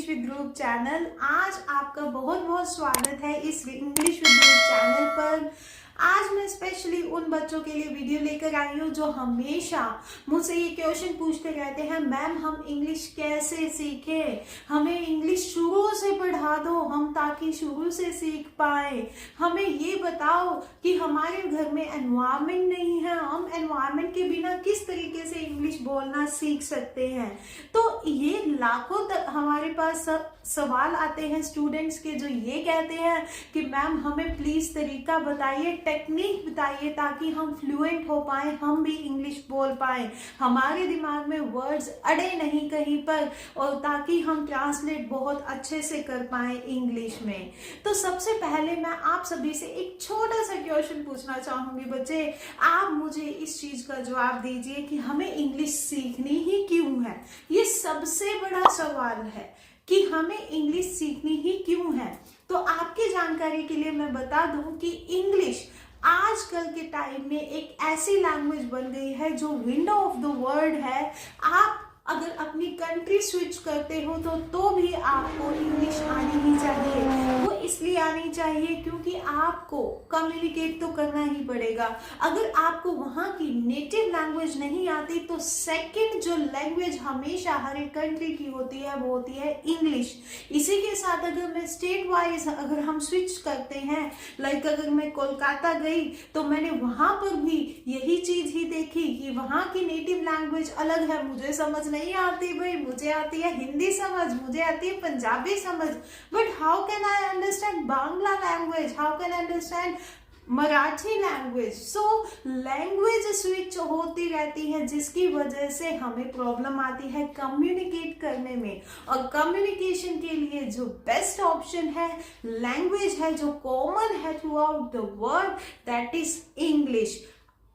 English with Dhruv channel. आज आपका बहुत बहुत स्वागत है इस इंग्लिश विद ध्रुव चैनल पर। आज मैं स्पेशली उन बच्चों के लिए वीडियो लेकर आई हूँ जो हमेशा मुझसे ये क्वेश्चन पूछते रहते हैं, मैम हम इंग्लिश कैसे सीखें, हमें इंग्लिश शुरू से पढ़ा दो हम ताकि शुरू से सीख पाए। हमें ये बताओ कि हमारे घर में एनवायरनमेंट नहीं है, हम एनवायरनमेंट के बिना किस तरीके से इंग्लिश बोलना सीख सकते हैं। तो ये लाखों तक हमारे पास सवाल आते हैं स्टूडेंट्स के जो ये कहते हैं कि मैम हमें प्लीज तरीका बताइए, टेक्निक बताइए ताकि हम फ्लुएंट हो पाए, हम भी इंग्लिश बोल पाए, हमारे दिमाग में वर्ड्स अड़े नहीं कहीं पर, और ताकि हम ट्रांसलेट बहुत अच्छे से कर पाए इंग्लिश में। तो सबसे पहले मैं आप सभी से एक छोटा सा क्वेश्चन पूछना चाहूंगी बच्चे, आप मुझे इस चीज का जवाब दीजिए कि हमें इंग्लिश सीखनी ही क्यों है। ये सबसे बड़ा सवाल है कि हमें इंग्लिश सीखनी ही क्यों है। तो आपकी जानकारी के लिए मैं बता दूं कि इंग्लिश आजकल के टाइम में एक ऐसी लैंग्वेज बन गई है जो विंडो ऑफ द वर्ल्ड है। आप अगर अपनी कंट्री स्विच करते हो तो भी आपको इंग्लिश आनी ही चाहिए। वो इसलिए आनी चाहिए क्योंकि आपको कम्युनिकेट तो करना ही पड़ेगा। अगर आपको वहाँ की नेटिव लैंग्वेज नहीं आती तो सेकंड जो लैंग्वेज हमेशा हर एक कंट्री की होती है वो होती है इंग्लिश। इसी के साथ अगर मैं स्टेट वाइज अगर हम स्विच करते हैं, लाइक अगर मैं कोलकाता गई तो मैंने वहां पर भी यही चीज ही देखी कि वहां की नेटिव लैंग्वेज अलग है। मुझे समझ नहीं आती भाई, मुझे आती है हिंदी समझ, मुझे आती है पंजाबी समझ, but how can I understand Bangla language, how can I understand Marathi language. So language switch होती रहती है जिसकी वजह से हमें प्रॉब्लम आती है कम्युनिकेट करने में। और कम्युनिकेशन के लिए जो बेस्ट ऑप्शन है, लैंग्वेज है जो कॉमन है through out the world, that is English.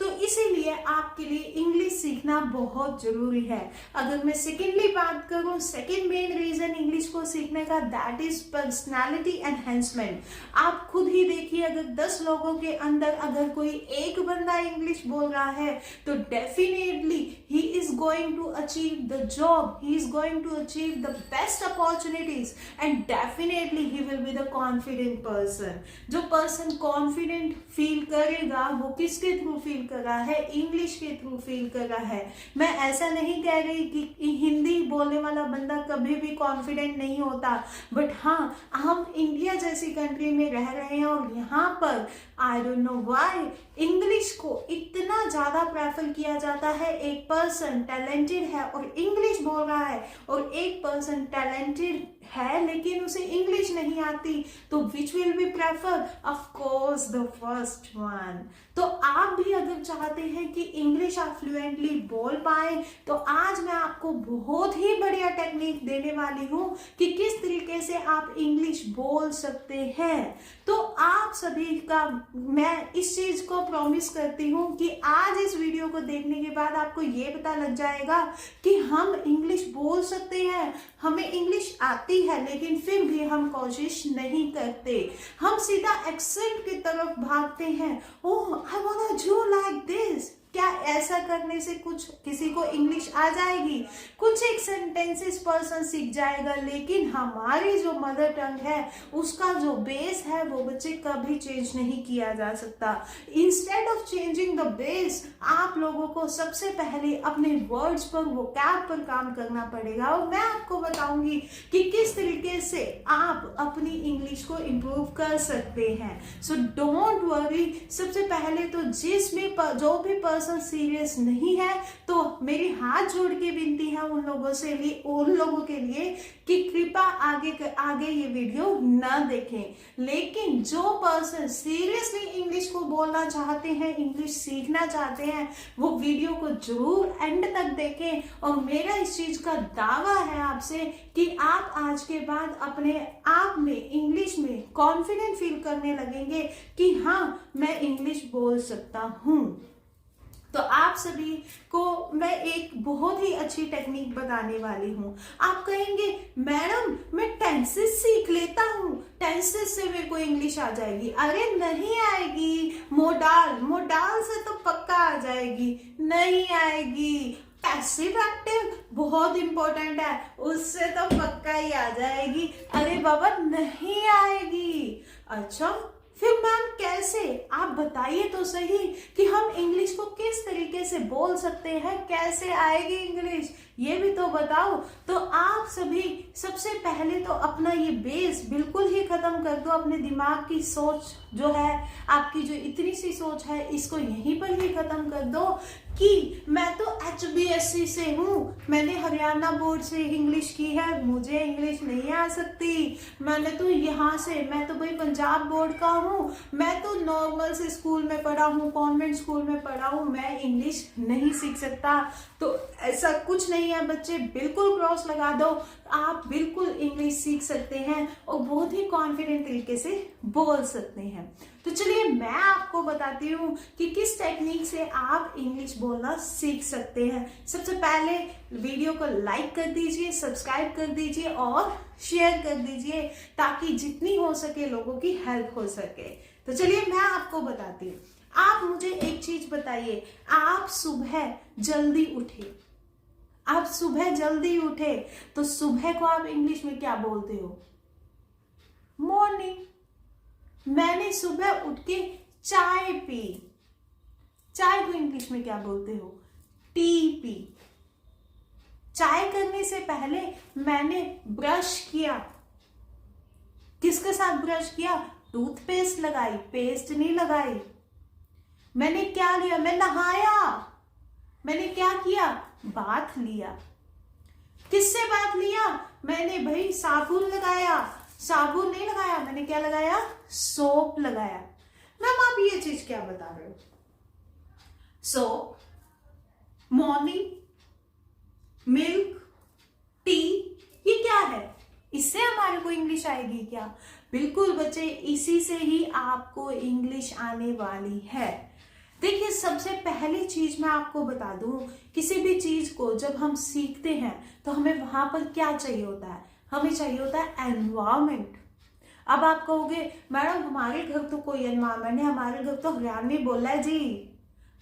तो इसीलिए आपके लिए इंग्लिश सीखना बहुत जरूरी है। अगर मैं सेकेंडली बात करूं, सेकेंड मेन रीजन इंग्लिश को सीखने का, दैट इज पर्सनालिटी एनहेंसमेंट। आप खुद ही देखिए, अगर 10 लोगों के अंदर अगर कोई एक बंदा इंग्लिश बोल रहा है तो definitely he is going to achieve the job, he is going to achieve the best opportunities and definitely he will be the confident person. जो पर्सन कॉन्फिडेंट फील करेगा वो किसके थ्रू फील कर रहा है, इंग्लिश के थ्रू फील कर रहा है। मैं ऐसा नहीं कह रही कि हिंदी बोलने वाला बंदा कभी भी कॉन्फिडेंट नहीं होता, बट हाँ हम इंडिया जैसी कंट्री में रह रहे हैं और यहाँ पर I don't know why English को इतना ज्यादा प्रेफर किया जाता है। एक पर्सन टैलेंटेड है और इंग्लिश बोल रहा है, और एक पर्सन टैलेंटेड है लेकिन उसे इंग्लिश नहीं आती, तो which will be prefer? Of course the first one. तो आप भी अगर चाहते हैं कि इंग्लिश आप फ्लुएंटली बोल पाए तो आज मैं आपको बहुत ही बढ़िया टेक्निक देने वाली हूँ कि किस तरीके से आप इंग्लिश बोल सकते हैं। तो आप सभी का मैं इस चीज को प्रॉमिस करती हूँ कि आज इस वीडियो को देखने के बाद आपको ये पता लग जाएगा कि हम इंग्लिश बोल सकते हैं, हमें इंग्लिश आती है, लेकिन फिर भी हम कोशिश नहीं करते, हम सीधा एक्सेंट की तरफ भागते हैं। Oh I want to do like this, क्या ऐसा करने से कुछ किसी को इंग्लिश आ जाएगी? कुछ एक सेंटेंसेस पर्सन सीख जाएगा, लेकिन हमारी जो मदर टंग है उसका जो बेस है वो बच्चे कभी चेंज नहीं किया जा सकता। Instead of changing the base, आप लोगों को सबसे पहले अपने वर्ड्स पर, वोकैब पर काम करना पड़ेगा, और मैं आपको बताऊंगी कि किस तरीके से आप अपनी इंग्लिश को इम्प्रूव कर सकते हैं। So don't worry. सबसे पहले तो जो भी पर्सन सीरियस नहीं है तो मेरी हाथ जोड़ के विनती है उन लोगों के लिए कि कृपया आगे ये वीडियो न देखें। लेकिन जो पर्सन सीरियसली इंग्लिश को बोलना चाहते हैं, इंग्लिश सीखना चाहते हैं, वो वीडियो को जरूर एंड तक देखें। और मेरा इस चीज का दावा है आपसे कि आप आज के बाद अपने आप में इंग्लिश में कॉन्फिडेंट फील करने लगेंगे कि हाँ मैं इंग्लिश बोल सकता हूँ। तो आप सभी को मैं एक बहुत ही अच्छी टेक्निक बताने वाली हूँ। आप कहेंगे मैडम मैं टेंसेस सीख लेता हूँ, टेंसेस से मेरे को इंग्लिश आ जाएगी। अरे नहीं आएगी, मोडाल से तो पक्का आ जाएगी, नहीं आएगी। पैसिव एक्टिव बहुत इंपॉर्टेंट है, उससे तो पक्का ही आ जाएगी। अरे बाबा नहीं आएगी। अच्छा फिर मैम कैसे, आप बताइए तो सही कि हम इंग्लिश को किस तरीके से बोल सकते हैं, कैसे आएगी इंग्लिश, ये भी तो बताओ। तो आप सभी सबसे पहले तो अपना ये बेस बिल्कुल ही खत्म कर दो, अपने दिमाग की सोच जो है, आपकी जो इतनी सी सोच है, इसको यहीं पर ही खत्म कर दो कि मैं तो HBSC से हूँ, मैंने हरियाणा बोर्ड से इंग्लिश की है, मुझे इंग्लिश नहीं आ सकती। मैंने तो यहाँ से, मैं तो भाई पंजाब बोर्ड का हूँ, मैं तो नॉर्मल से स्कूल में पढ़ा हूँ, कॉन्वेंट स्कूल में पढ़ा हूँ, मैं इंग्लिश नहीं सीख सकता। तो ऐसा कुछ नहीं है बच्चे, बिल्कुल क्रॉस लगा दो, आप बिल्कुल इंग्लिश सीख सकते हैं और बहुत ही कॉन्फिडेंट तरीके से बोल सकते हैं। तो चलिए मैं आपको बताती हूँ कि किस टेक्निक से आप इंग्लिश बोलना सीख सकते हैं। सबसे पहले वीडियो को लाइक कर दीजिए, सब्सक्राइब कर दीजिए और शेयर कर दीजिए ताकि जितनी हो सके लोगों की हेल्प हो सके। तो चलिए मैं आपको बताती हूँ। आप मुझे एक चीज बताइए, आप सुबह जल्दी उठे, आप सुबह जल्दी उठे तो सुबह को आप इंग्लिश में क्या बोलते हो? मॉर्निंग। मैंने सुबह उठ के चाय पी, चाय को इंग्लिश में क्या बोलते हो? T P. चाय करने से पहले मैंने ब्रश किया, किसके साथ ब्रश किया? टूथपेस्ट लगाई, पेस्ट नहीं लगाई। मैंने क्या लिया? मैं नहाया। मैंने क्या किया? बाथ लिया। किससे बाथ लिया? मैंने भाई साबुन लगाया, साबुन नहीं लगाया, मैंने क्या लगाया? सोप लगाया। मैम आप ये चीज क्या बता रहे हो? सोप, मॉर्निंग, मिल्क, टी, ये क्या है? इससे हमारे को इंग्लिश आएगी क्या? बिल्कुल बच्चे, इसी से ही आपको इंग्लिश आने वाली है। देखिए सबसे पहली चीज मैं आपको बता दूं, किसी भी चीज को जब हम सीखते हैं तो हमें वहां पर क्या चाहिए होता है? हमें चाहिए होता है एनवायरमेंट। अब आप कहोगे मैडम हमारे घर तो कोई एनवायरमेंट नहीं, हमारे घर तो हरियाणवी बोला है जी,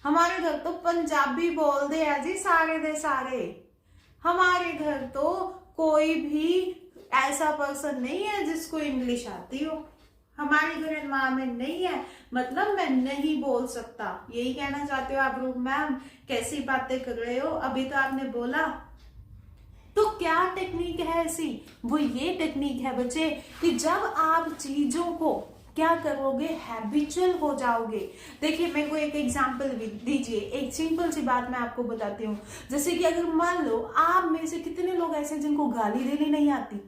हमारे घर तो पंजाबी बोल दे है जी सारे दे सारे, हमारे घर तो कोई भी ऐसा पर्सन नहीं है जिसको इंग्लिश आती हो, हमारे घर एनवायरमेंट नहीं है मतलब मैं नहीं बोल सकता, यही कहना चाहते हो आप लोग? मैम कैसी बातें कर रहे हो, अभी तो आपने बोला। तो क्या टेक्निक है ऐसी? वो ये टेक्निक है बच्चे कि जब आप चीजों को क्या करोगे, हैबिचुअल हो जाओगे। देखिए मेरे को एक एग्जांपल दीजिए, एक सिंपल सी बात मैं आपको बताती हूँ। जैसे कि अगर मान लो आप में से कितने लोग ऐसे हैं जिनको गाली देनी नहीं आती?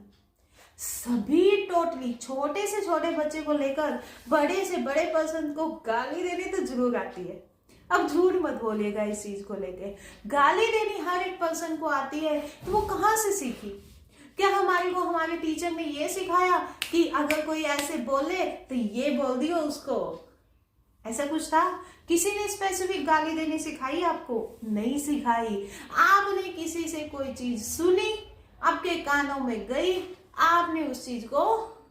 सभी टोटली, छोटे से छोटे बच्चे को लेकर बड़े से बड़े पर्सन को गाली देनी तो जरूर आती है। अब झूठ मत बोलिएगा इस चीज को लेके, गाली देनी हर एक पर्सन को आती है। तो वो कहाँ से सीखी? क्या हमारे को हमारे टीचर ने ये सिखाया कि अगर कोई ऐसे बोले तो ये बोल दियो उसको? ऐसा कुछ था? किसी ने स्पेसिफिक गाली देनी सिखाई आपको? नहीं सिखाई। आपने किसी से कोई चीज सुनी, आपके कानों में गई, आपने उस चीज को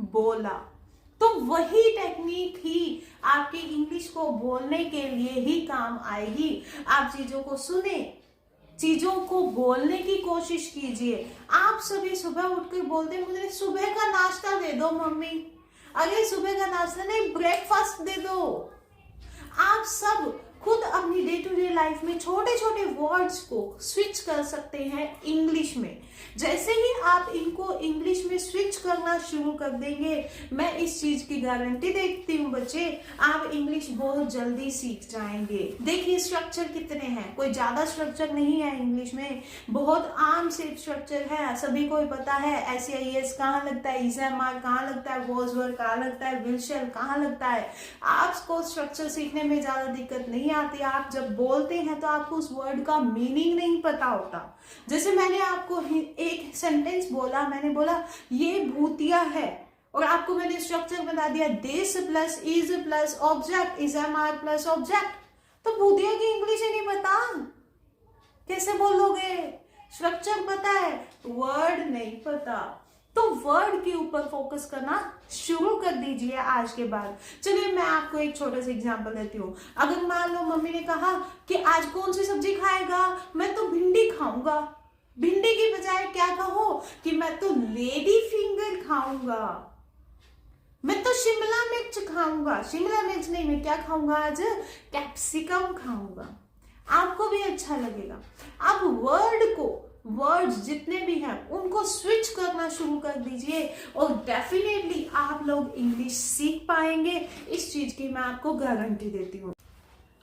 बोला। तो वही टेक्निक ही आपके इंग्लिश को बोलने के लिए ही काम आएगी। आप चीजों को सुने, चीजों को बोलने की कोशिश कीजिए। आप सभी सुबह उठकर बोलते मुझे सुबह का नाश्ता दे दो मम्मी, अरे सुबह का नाश्ता नहीं ब्रेकफास्ट दे दो। आप सब खुद अपनी डे टू डे लाइफ में छोटे छोटे वर्ड्स को स्विच कर सकते हैं इंग्लिश में। जैसे ही आप इनको इंग्लिश में स्विच करना शुरू कर देंगे, मैं इस चीज की गारंटी देती हूँ बच्चे, आप इंग्लिश बहुत जल्दी सीख जाएंगे। देखिए स्ट्रक्चर कितने हैं, कोई ज्यादा स्ट्रक्चर नहीं है इंग्लिश में, बहुत आम से स्ट्रक्चर है, सभी को पता है। SAES कहाँ लगता है, ESMR कहाँ लगता है, वॉजवर्ड कहाँ लगता है, विल्शर कहाँ लगता है। आपको स्ट्रक्चर सीखने में ज्यादा दिक्कत नहीं आती। आप जब बोलते हैं तो आपको उस वर्ड का मीनिंग नहीं पता होता। जैसे मैंने आपको एक सेंटेंस बोला, मैंने बोला ये भूतिया है, और आपको मैंने स्ट्रक्चर बता दिया this plus is plus object, ESMR plus object. तो भूतिया की इंग्लिश ही नहीं पता, कैसे बोलोगे? स्ट्रक्चर पता है, वर्ड नहीं पता। तो वर्ड के ऊपर फोकस करना शुरू कर दीजिए आज के बाद। चलिए मैं आपको एक छोटा सा एग्जांपल देती हूँ। अगर मान लो मम्मी ने कहा कि आज कौन सी सब्जी खाएगा, मैं तो भिंडी खाऊंगा। भिंडी की बजाय क्या कहो कि मैं तो लेडी फिंगर खाऊंगा, मैं तो शिमला मिर्च खाऊंगा। शिमला मिर्च नहीं, मैं क्या खाऊंगा आज, कैप्सिकम खाऊंगा। आपको भी अच्छा लगेगा। अब वर्ड्स जितने भी हैं उनको स्विच करना शुरू कर दीजिए और डेफिनेटली आप लोग इंग्लिश सीख पाएंगे, इस चीज की मैं आपको गारंटी देती हूँ।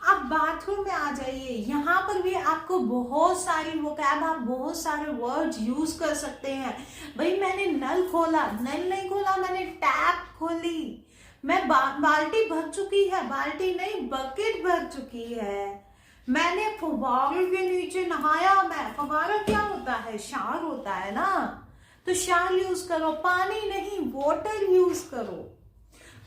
अब बाथरूम में आ जाइए, यहाँ पर भी आपको बहुत सारी वोकैब, आप बहुत सारे वर्ड्स यूज कर सकते हैं। भाई मैंने नल खोला, नल नहीं खोला, मैंने टैप खोली। मैं बाल्टी भर चुकी है, बाल्टी नहीं बकेट भर चुकी है। मैंने फुव्वारे के नीचे नहाया। मैं फुव्वारा क्या होता है, शावर होता है ना, तो शावर यूज करो, पानी नहीं वाटर यूज करो।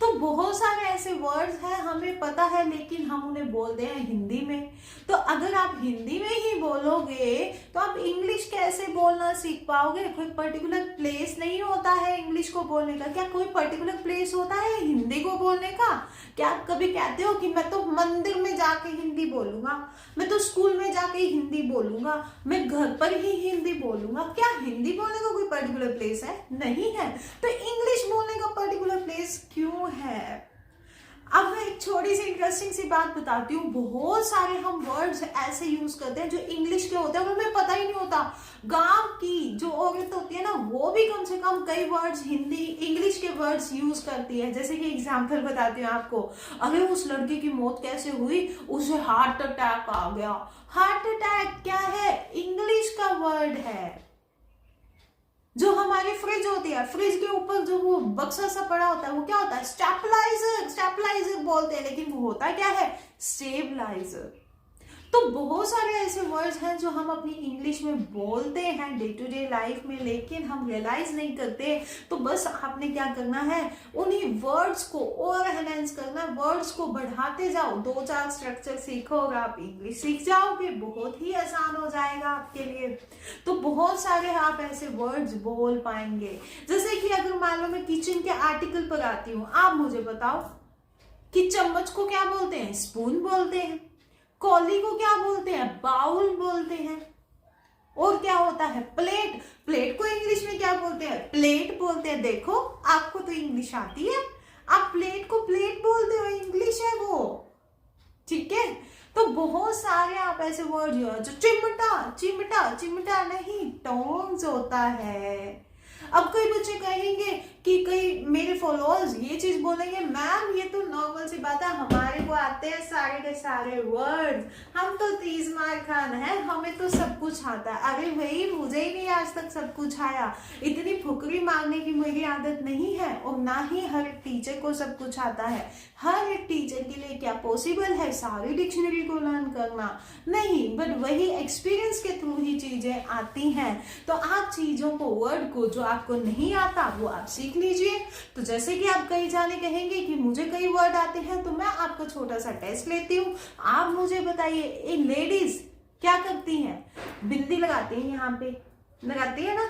तो बहुत सारे ऐसे वर्ड्स हैं हमें पता है लेकिन हम उन्हें बोलते हैं हिंदी में। तो अगर आप हिंदी में ही बोलोगे तो आप इंग्लिश कैसे बोलना सीख पाओगे। कोई पर्टिकुलर प्लेस नहीं होता है इंग्लिश को बोलने का। क्या कोई पर्टिकुलर प्लेस होता है हिंदी को बोलने का? क्या आप कभी कहते हो कि मैं तो मंदिर में जाके हिंदी बोलूंगा, मैं तो स्कूल में जाके हिंदी बोलूंगा, मैं घर पर ही हिंदी बोलूंगा? क्या हिंदी बोलने का कोई पर्टिकुलर प्लेस है? नहीं है। तो इंग्लिश बोलने का पर्टिकुलर प्लेस क्यों है? अब मैं एक छोटी सी इंटरेस्टिंग सी बात बताती हूँ। बहुत सारे हम वर्ड्स ऐसे यूज करते हैं जो इंग्लिश के होते हैं और हमें पता ही नहीं होता। गांव की जो औरत होती है ना, वो भी कम से कम कई वर्ड्स हिंदी इंग्लिश के वर्ड्स यूज करती है। जैसे कि एग्जांपल बताती हूँ आपको। अरे उस लड़की की मौत कैसे हुई, उसे हार्ट अटैक आ गया। हार्ट अटैक क्या है, इंग्लिश का वर्ड है। जो हमारी फ्रिज होती है, फ्रिज के ऊपर जो वो बक्सा सा पड़ा होता है वो क्या होता है, स्टेबलाइजर। स्टेबलाइजर बोलते हैं लेकिन वो होता क्या है, स्टेबलाइजर। तो बहुत सारे ऐसे वर्ड्स हैं जो हम अपनी इंग्लिश में बोलते हैं डे टू डे लाइफ में लेकिन हम रियलाइज नहीं करते। तो बस आपने क्या करना है, उन्हीं वर्ड्स को और एनहांस करना, वर्ड्स को बढ़ाते जाओ। 2-4 स्ट्रक्चर सीखो और आप इंग्लिश सीख जाओगे, बहुत ही आसान हो जाएगा आपके लिए। तो बहुत सारे आप ऐसे वर्ड्स बोल पाएंगे। जैसे कि अगर मान लो मैं किचन के आर्टिकल पर आती हूँ, आप मुझे बताओ कि चम्मच को क्या बोलते हैं, स्पून बोलते हैं। कौली को क्या बोलते हैं, बाउल बोलते हैं। और क्या होता है, प्लेट। प्लेट को इंग्लिश में क्या बोलते हैं, प्लेट बोलते हैं। देखो आपको तो इंग्लिश आती है, आप प्लेट को प्लेट बोलते हो, इंग्लिश है वो, ठीक है। तो बहुत सारे आप ऐसे वर्ड जो चिमटा, चिमटा, चिमटा नहीं टोन्स होता है। अब कई बच्चे कहेंगे कि कई मेरे फॉलोअर्स ये चीज बोलेंगे, मैम ये तो नॉर्मल सी बात है, हमारे को आते हैं सारे के सारे वर्ड्स, हम तो 30 मार खान है, हमें तो सब कुछ आता है। अरे भाई मुझे ही नहीं आज तक सब कुछ आया। इतनी फुकरी मांगने की मेरी आदत नहीं है और ना ही हर एक टीचर को सब कुछ आता है। हर एक टीचर के लिए क्या पॉसिबल है सारी डिक्शनरी को लर्न करना? नहीं, बट वही एक्सपीरियंस के थ्रू ही चीजें आती हैं। तो आप चीजों को, वर्ड को जो आपको नहीं आता वो आप सीख लीजिए। तो जैसे कि आप कई जाने कहेंगे कि मुझे कई वर्ड आते हैं, तो मैं आपका छोटा सा टेस्ट लेती हूँ। आप मुझे बताइए, एक लेडीज क्या करती हैं, बिंदी लगाती हैं, यहाँ पे लगाती है ना,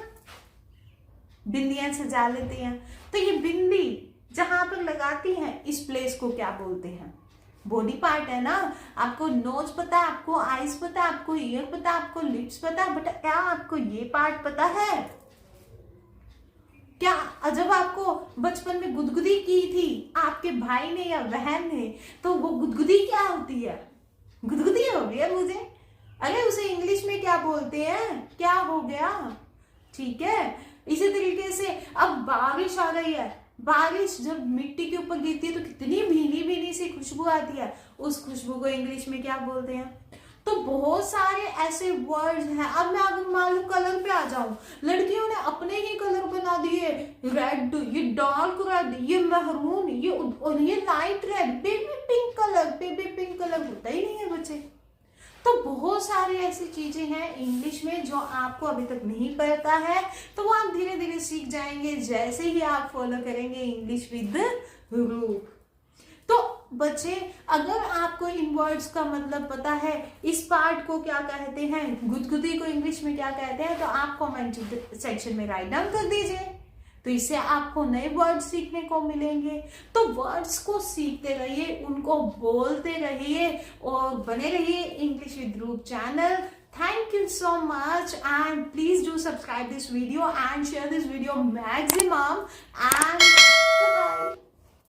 बिंदियां सजा लेती हैं। तो ये बिंदी जहां पर लगाती हैं इस प्लेस को क्या बोलते हैं, बॉडी पार्ट है ना। आपको नोज पता है, आपको आईज पता है, आपको ईयर पता है, आपको लिप्स पता है, बट क्या आपको ये पार्ट पता है? क्या जब आपको बचपन में गुदगुदी की थी आपके भाई ने या बहन ने, तो वो गुदगुदी क्या होती है, गुदगुदी हो गया मुझे, अरे उसे इंग्लिश में क्या बोलते हैं, क्या हो गया, ठीक है। इसी तरीके से अब बारिश आ रही है, बारिश जब मिट्टी के ऊपर गिरती है तो कितनी भीनी भीनी सी खुशबू आती है, उस खुशबू को इंग्लिश में क्या बोलते हैं? तो बहुत सारे ऐसे वर्ड्स हैं। अब मैं अगर मान लो कलर पे आ जाऊं, लड़कियों ने अपने ही कलर बना दिए, रेड, ये डार्क रेड, ये महरून, ये light red, baby pink colour. Baby pink colour होता ही नहीं है बच्चे। तो बहुत सारी ऐसी चीजें हैं इंग्लिश में जो आपको अभी तक नहीं पता है, तो वो आप धीरे धीरे सीख जाएंगे जैसे ही आप फॉलो करेंगे इंग्लिश विद रूप। तो बच्चे, अगर आपको इन वर्ड्स का मतलब पता है, इस पार्ट को क्या कहते हैं, गुदगुदी को इंग्लिश में क्या कहते हैं, तो आप कमेंट सेक्शन में राइट डाउन कर दीजिए। तो इससे आपको नए वर्ड्स सीखने को मिलेंगे। तो वर्ड्स को सीखते रहिए, उनको बोलते रहिए और बने रहिए English with Dhruv channel. Thank you so much and please do subscribe this video and share this video maximum and bye bye.